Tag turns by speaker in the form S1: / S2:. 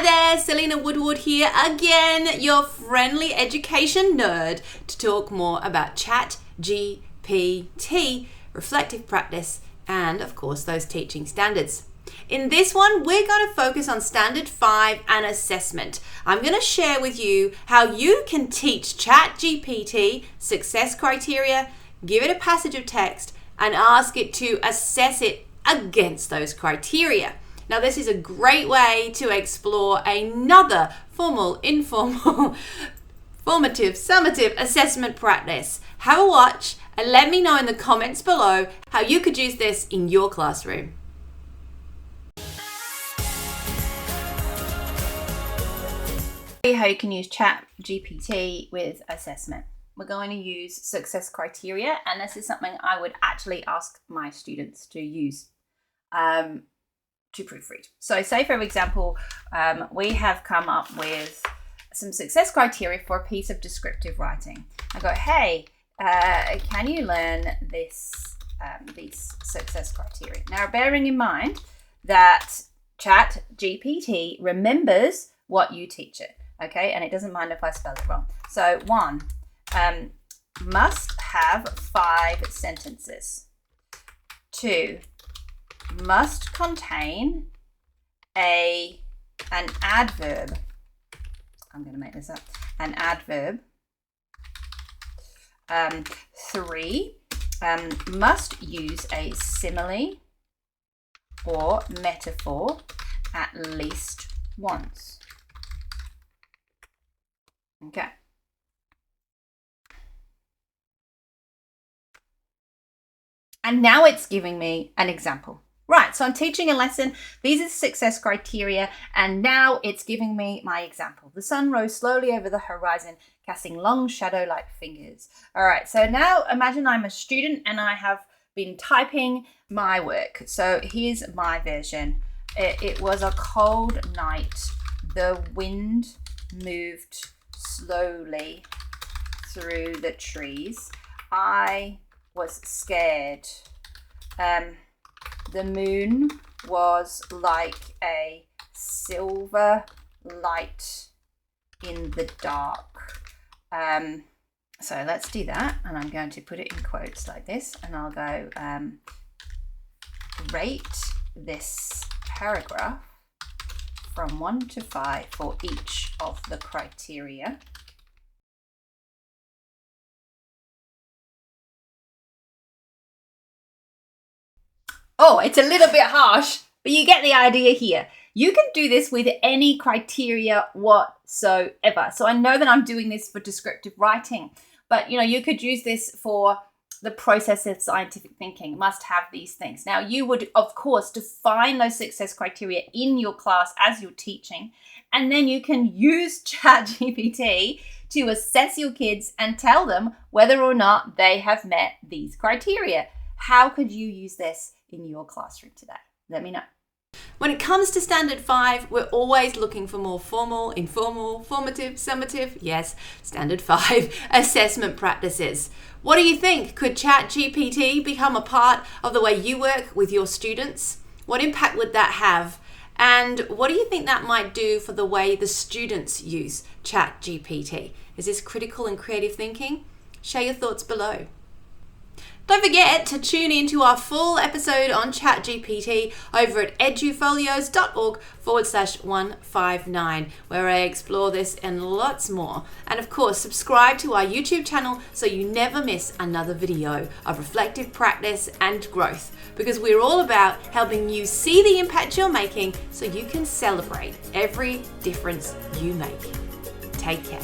S1: there, Selena Woodward here again, your friendly education nerd, to talk more about Chat GPT, reflective practice, and of course those teaching standards. In this one, we're going to focus on Standard 5 and assessment. I'm going to share with you how you can teach Chat GPT success criteria, give it a passage of text, and ask it to assess it against those criteria. Now, this is a great way to explore another formal, informal, formative, summative assessment practice. Have a watch and let me know in the comments below how you could use this in your classroom. How you can use Chat GPT with assessment. We're going to use success criteria, and this is something I would actually ask my students to use to proofread. So say, for example, we have come up with some success criteria for a piece of descriptive writing. I go, hey, can you learn these success criteria? Now, bearing in mind that Chat GPT remembers what you teach it, okay? And it doesn't mind if I spell it wrong. So 1, must have 5 sentences. 2, must contain an adverb. I'm going to make this up. An adverb. 3, must use a simile or metaphor at least once. Okay. And now it's giving me an example. Right, so I'm teaching a lesson. These are success criteria, and now it's giving me my example. The sun rose slowly over the horizon, casting long shadow-like fingers. All right, so now imagine I'm a student and I have been typing my work. So here's my version. It was a cold night. The wind moved slowly through the trees. I was scared. The moon was like a silver light in the dark. So let's do that. And I'm going to put it in quotes like this. And I'll go, rate this paragraph from 1 to 5 for each of the criteria. Oh, it's a little bit harsh, but you get the idea here. You can do this with any criteria whatsoever. So I know that I'm doing this for descriptive writing, but you could use this for the process of scientific thinking. Must have these things. Now, you would, of course, define those success criteria in your class as you're teaching, and then you can use ChatGPT to assess your kids and tell them whether or not they have met these criteria. How could you use this in your classroom today? Let me know. When it comes to Standard 5, we're always looking for more formal, informal, formative, summative, yes, Standard 5 assessment practices. What do you think? Could Chat GPT become a part of the way you work with your students? What impact would that have? And what do you think that might do for the way the students use Chat GPT? Is this critical and creative thinking? Share your thoughts below. Don't forget to tune in to our full episode on ChatGPT over at edufolios.org/159, where I explore this and lots more. And of course, subscribe to our YouTube channel so you never miss another video of reflective practice and growth, because we're all about helping you see the impact you're making so you can celebrate every difference you make. Take care.